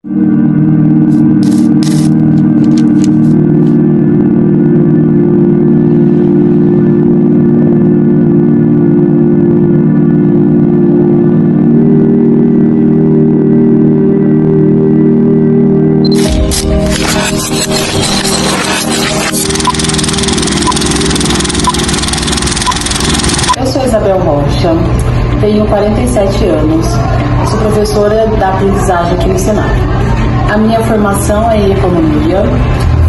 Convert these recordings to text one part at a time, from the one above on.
Eu sou Isabel Rocha, tenho 47 anos, sou professora da aprendizagem aqui no Senac. A minha formação é em economia,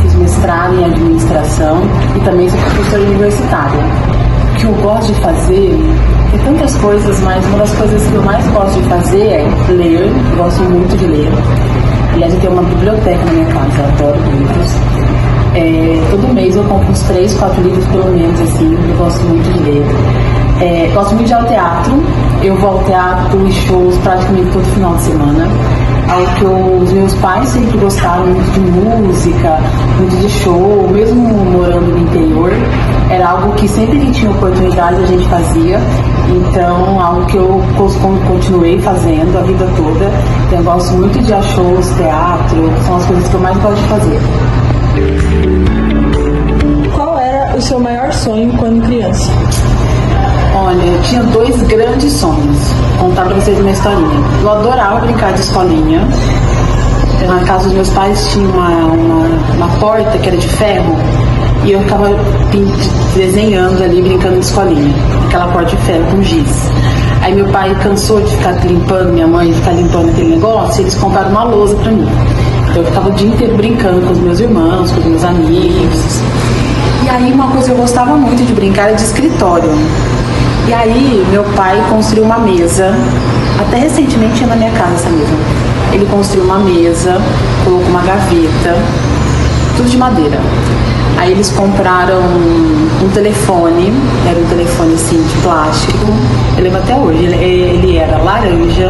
fiz mestrado em administração e também sou professora universitária. O que eu gosto de fazer é tantas coisas, mas uma das coisas que eu mais gosto de fazer é ler, eu gosto muito de ler. Aliás, eu tenho uma biblioteca na minha casa, eu adoro livros. Todo mês eu compro uns 3, 4 livros pelo menos, assim, eu gosto muito de ler. Gosto muito de ir ao teatro, eu vou ao teatro e shows praticamente todo final de semana. Algo que os meus pais sempre gostaram muito de música, muito de show, mesmo morando no interior, era algo que sempre que tinha oportunidade a gente fazia. Então, algo que eu continuei fazendo a vida toda. Então, eu gosto muito de ir a shows, teatro, são as coisas que eu mais gosto de fazer. Qual era o seu maior sonho quando criança? Olha, eu tinha 2 grandes sonhos. Vou contar pra vocês uma historinha. Eu adorava brincar de escolinha. Na casa dos meus pais tinha uma porta que era de ferro e eu ficava desenhando ali, brincando de escolinha. Aquela porta de ferro com giz. Aí meu pai cansou de ficar limpando, minha mãe de ficar limpando aquele negócio, e eles compraram uma lousa pra mim. Então eu ficava o dia inteiro brincando com os meus irmãos, com os meus amigos. E aí uma coisa que eu gostava muito de brincar era de escritório. E aí meu pai construiu uma mesa, até recentemente tinha na minha casa essa mesa. Ele construiu uma mesa, colocou uma gaveta, tudo de madeira. Aí eles compraram um telefone, era um telefone assim de plástico, eu lembro até hoje, ele era laranja,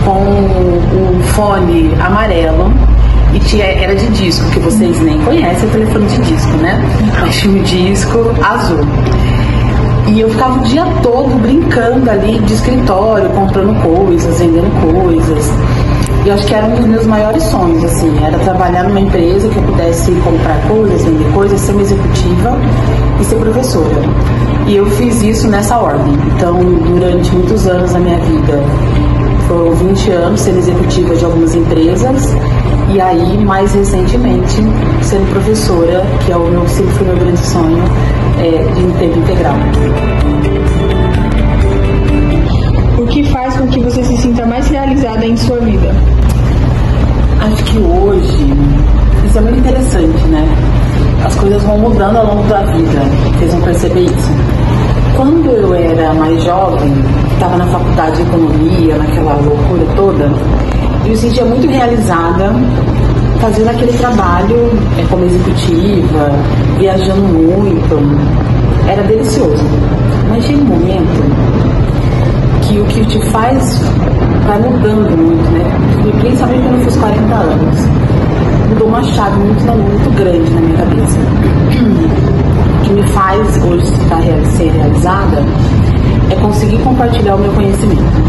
com um fone amarelo e era de disco, que vocês nem conhecem o telefone de disco, né? Mas tinha um disco azul. E eu ficava o dia todo brincando ali de escritório, comprando coisas, vendendo coisas. E eu acho que era um dos meus maiores sonhos, assim, era trabalhar numa empresa que eu pudesse comprar coisas, vender coisas, ser uma executiva e ser professora. E eu fiz isso nessa ordem. Então, durante muitos anos da minha vida, foram 20 anos sendo executiva de algumas empresas. E aí, mais recentemente, sendo professora, que sempre foi meu grande sonho, de tempo integral. O que faz com que você se sinta mais realizada em sua vida? Acho que hoje, isso é muito interessante, né? As coisas vão mudando ao longo da vida, vocês vão perceber isso. Quando eu era mais jovem, estava na faculdade de economia, naquela loucura toda, eu me sentia muito realizada fazendo aquele trabalho como executiva, viajando muito, era delicioso. Mas chega um momento que o que te faz vai mudando muito, né? E principalmente quando eu fiz 40 anos, mudou uma chave muito grande na minha cabeça. O que me faz hoje ser realizada é conseguir compartilhar o meu conhecimento.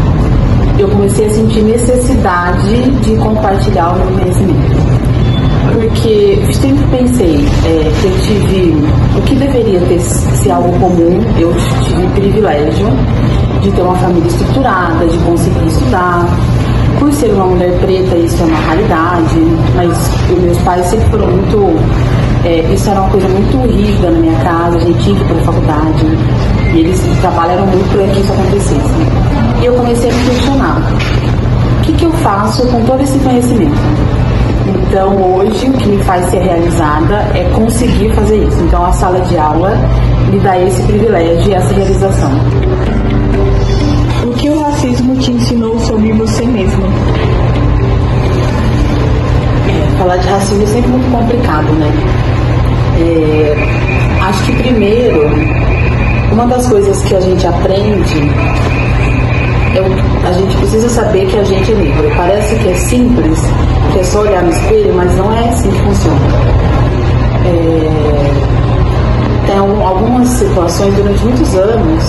Eu comecei a sentir necessidade de compartilhar o meu conhecimento. Porque eu sempre pensei que eu tive o que deveria ser algo comum, eu tive o privilégio de ter uma família estruturada, de conseguir estudar. Por ser uma mulher preta, isso é uma raridade, mas os meus pais sempre foram muito... isso era uma coisa muito rígida na minha casa, a gente tinha que ir para a faculdade, e eles trabalharam muito para que isso acontecesse. E eu comecei a me questionar, o que eu faço com todo esse conhecimento? Então hoje o que me faz ser realizada é conseguir fazer isso. Então a sala de aula me dá esse privilégio e essa realização. O que o racismo te ensinou sobre você mesmo? Falar de racismo é sempre muito complicado, né? Acho que primeiro, uma das coisas que a gente aprende a gente precisa saber que a gente é negro. Parece que é simples, que é só olhar no espelho, mas não é assim que funciona. Tem algumas situações, durante muitos anos,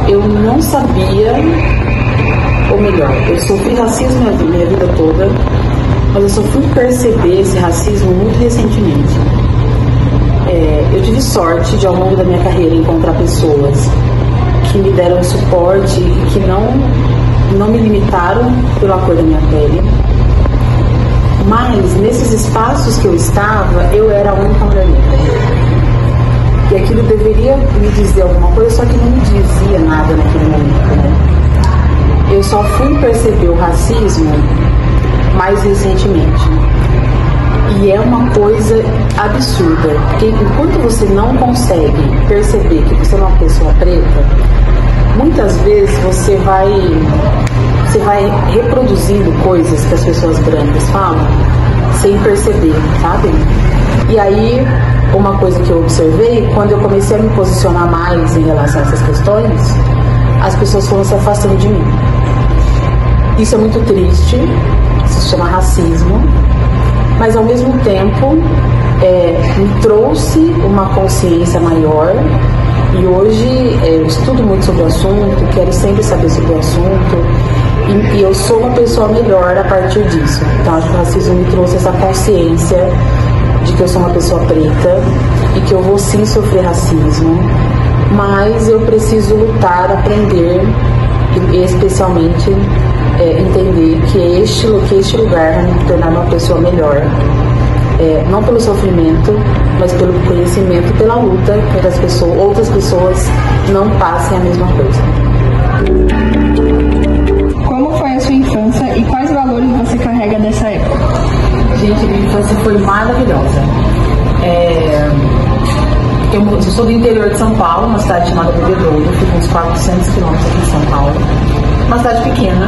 eu não sabia, ou melhor, eu sofri racismo minha vida toda, mas eu só fui perceber esse racismo muito recentemente. Eu tive sorte de, ao longo da minha carreira, encontrar pessoas que me deram suporte e que não me limitaram pela cor da minha pele. Mas nesses espaços que eu estava, eu era a única mulher negra. E aquilo deveria me dizer alguma coisa, só que não me dizia nada naquele momento, né? Eu só fui perceber o racismo mais recentemente. E é uma coisa absurda, porque enquanto você não consegue perceber que você é uma pessoa preta, muitas vezes você vai reproduzindo coisas que as pessoas brancas falam sem perceber, sabe? E aí, uma coisa que eu observei, quando eu comecei a me posicionar mais em relação a essas questões, as pessoas foram se afastando de mim. Isso é muito triste, isso se chama racismo, mas ao mesmo tempo me trouxe uma consciência maior. E hoje eu estudo muito sobre o assunto, quero sempre saber sobre o assunto, e eu sou uma pessoa melhor a partir disso. Então acho que o racismo me trouxe essa consciência de que eu sou uma pessoa preta e que eu vou sim sofrer racismo, mas eu preciso lutar, aprender e especialmente entender que este lugar vai me tornar uma pessoa melhor. Não pelo sofrimento, mas pelo conhecimento e pela luta para que outras pessoas não passem a mesma coisa. Como foi a sua infância e quais valores você carrega dessa época? Gente, minha infância foi maravilhosa. Eu sou do interior de São Paulo, uma cidade chamada Bebedouro, fica uns 400 quilômetros aqui em São Paulo. Uma cidade pequena.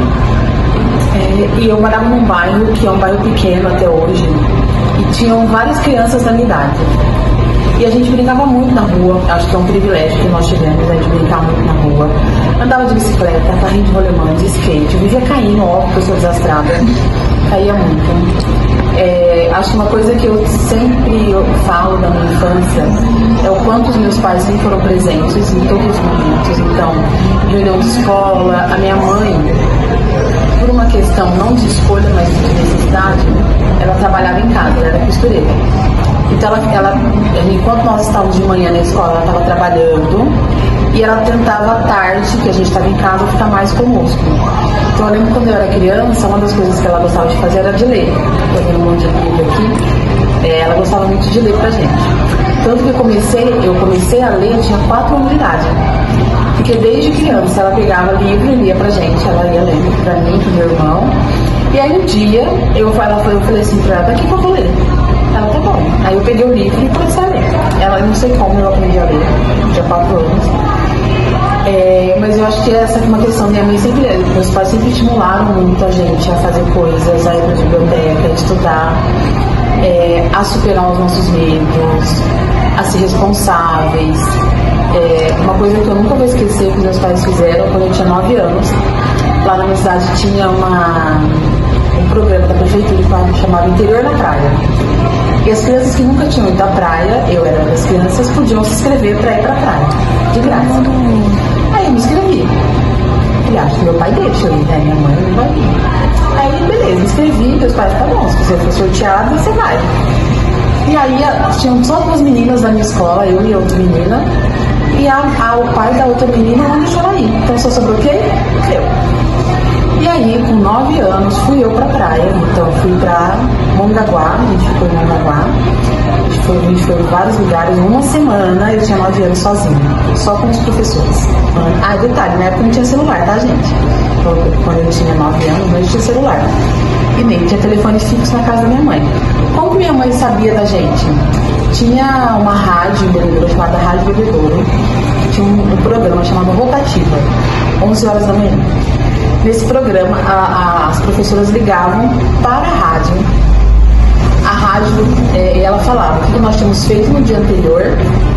E eu morava num bairro que é um bairro pequeno até hoje. E tinham várias crianças da minha idade. E a gente brincava muito na rua, acho que é um privilégio que nós tivemos, a gente brincar muito na rua. Andava de bicicleta, carrinho de rolemã, de skate, eu vivia caindo, óbvio que eu sou desastrada, caía muito. Acho que uma coisa que eu sempre falo da minha infância é o quanto os meus pais sempre foram presentes em todos os momentos. Então, reunião de escola, a minha mãe, por uma questão não de escolha, mas de necessidade, ela trabalhava em casa, ela era costureira. Então, enquanto nós estávamos de manhã na escola, ela estava trabalhando e ela tentava à tarde, que a gente estava em casa, ficar mais conosco. Então, eu lembro quando eu era criança, uma das coisas que ela gostava de fazer era de ler. Estou vendo um monte de livro aqui. Ela gostava muito de ler pra gente. Tanto que eu comecei a ler, eu tinha 4 anos de idade. Porque desde criança ela pegava livro e lia pra gente, ela ia lendo pra mim, pro meu irmão. E aí um dia eu falei assim pra ela, daqui que eu vou ler. Ela, tá bom. Aí eu peguei o livro e comecei a ler. Ela, não sei como eu aprendi a ler, tinha 4 anos. Mas eu acho que essa é uma questão, meus pais sempre estimularam muito a gente a fazer coisas, a ir pra biblioteca, a estudar, a superar os nossos medos, a ser responsáveis. Uma coisa que eu nunca vou esquecer que meus pais fizeram quando eu tinha 9 anos. Lá na minha cidade tinha um programa da prefeitura que chamava Interior na Praia. E as crianças que nunca tinham ido à praia, eu era das crianças, podiam se inscrever para ir para a praia, de graça. Aí eu me inscrevi. E acho que meu pai deixa eu ir, né? Minha mãe não vai ir. Aí, beleza, me inscrevi, meus pais, tá bom, se você for sorteado, você vai. E aí tinham só 2 meninas da minha escola, eu e outra menina. E o pai da outra menina não deixou ela ir. Então só sobrou quem? Eu. E aí, com 9 anos, fui eu pra praia. Então fui pra Mongaguá, a gente ficou em Mongaguá. A gente foi em vários lugares. Uma semana eu tinha 9 anos sozinha, só com os professores. Detalhe, na época não tinha celular, tá, gente? Quando eu tinha 9 anos, não tinha celular. E nem tinha telefone fixo na casa da minha mãe. Como que minha mãe sabia da gente? Tinha uma rádio em Bebedouro chamada Rádio Bebedouro. Tinha um programa chamado Rotativa, 11 horas da manhã. Nesse programa, as professoras ligavam para a rádio. A rádio, ela falava o que nós tínhamos feito no dia anterior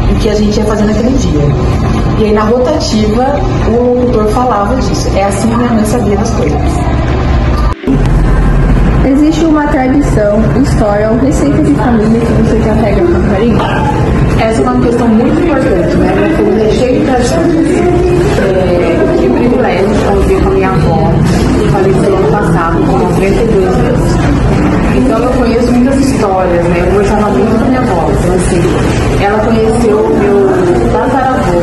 e o que a gente ia fazer naquele dia. E aí, na rotativa, o locutor falava disso. É assim que minha mãe sabia das coisas. Existe uma tradição, história ou receita de família que você carrega com carinho? Essa é uma questão muito importante, né? Minha família é cheia de tradições. Eu tive o privilégio de conviver com a minha avó, que faleceu ano passado, com 92 anos. histórias, né? Eu gostava muito da minha avó. Então, assim, ela conheceu o meu tataravô,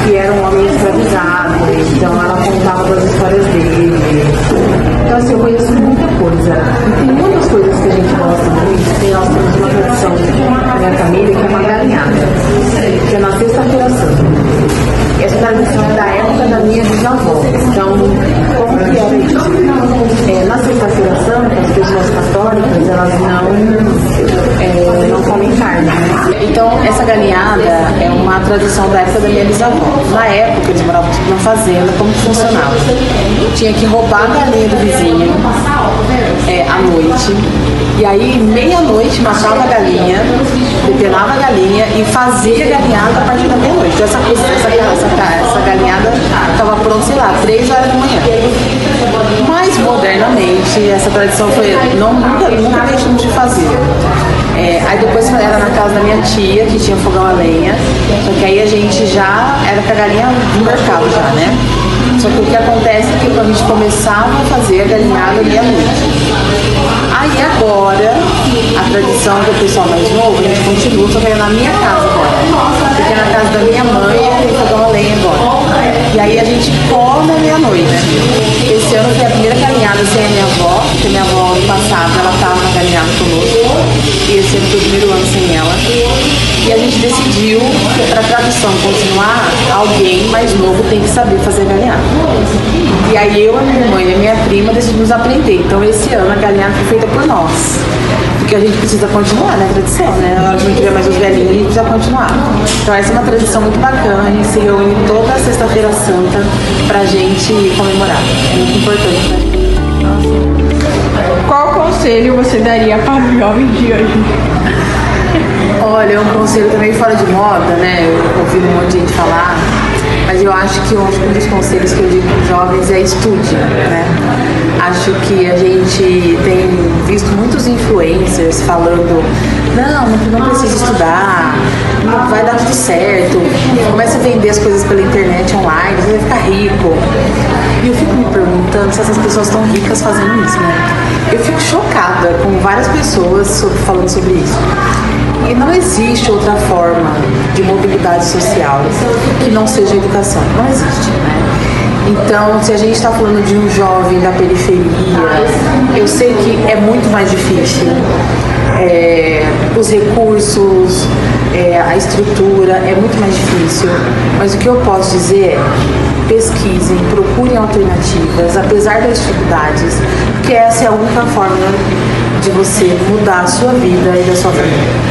que era um homem escravizado, então ela contava das histórias dele. Então, assim, eu conheço muita coisa. E tem muitas coisas que a gente gosta muito. Nós temos uma tradição na minha família que é uma galinhada, que é na sexta-feira santa. Essa tradição é da época da minha bisavó. Então, como que era isso? Na sexta-feira santa, as pessoas católicas, elas não comem carne, né? Então, essa galinhada é uma tradição da época da minha bisavó. Na época, eles moravam na fazenda, como que funcionava? Tinha que roubar a galinha do vizinho à noite. E aí, meia-noite, matava a galinha, depenava a galinha e fazia a galinhada a partir da meia-noite. Então, essa galinhada estava pronta, sei lá, 3 horas da manhã. Mas, modernamente, essa tradição foi... Nunca deixamos de fazer. Aí depois era na casa da minha tia, que tinha fogão a lenha. Só que aí a gente já era com a galinha do mercado já, né? Só que o que acontece é que a gente começava a fazer a galinhada meia-noite. Aí agora, a tradição do pessoal mais novo, a gente continua, só que é na minha casa agora. Porque na casa da minha mãe tem fogão a lenha agora. E aí a gente come à meia-noite. Esse ano foi a primeira galinhada sem a minha avó, porque minha avó ano passado ela estava na galinhada conosco. E esse ano foi o primeiro ano sem ela. E a gente decidiu que para a tradição continuar, alguém mais novo tem que saber fazer galinhada. E aí eu, a minha mãe e a minha prima decidimos aprender. Então esse ano a galinhada foi feita por nós. Porque a gente precisa continuar, né? A tradição, né? A hora que não tiver mais os velhinhos, a gente precisa continuar. Então essa é uma tradição muito bacana. A gente se reúne toda a sexta-feira santa pra gente comemorar. É muito importante, né? Qual conselho você daria para o jovem de hoje? Olha, é um conselho também fora de moda, né? Eu ouvi um monte de gente falar, mas eu acho que um dos conselhos que eu digo para os jovens é estude, né? Acho que a gente tem visto muitos influencers falando não precisa estudar, vai dar tudo certo, começa a vender as coisas pela internet online, você vai ficar rico. E eu fico me perguntando se essas pessoas estão ricas fazendo isso, né? Eu fico chocada com várias pessoas falando sobre isso. E não existe outra forma de mobilidade social que não seja a educação. Não existe, né? Então, se a gente está falando de um jovem da periferia, eu sei que é muito mais difícil. Os recursos, a estrutura, é muito mais difícil. Mas o que eu posso dizer é: pesquisem, procurem alternativas, apesar das dificuldades, porque essa é a única forma de você mudar a sua vida e da sua família.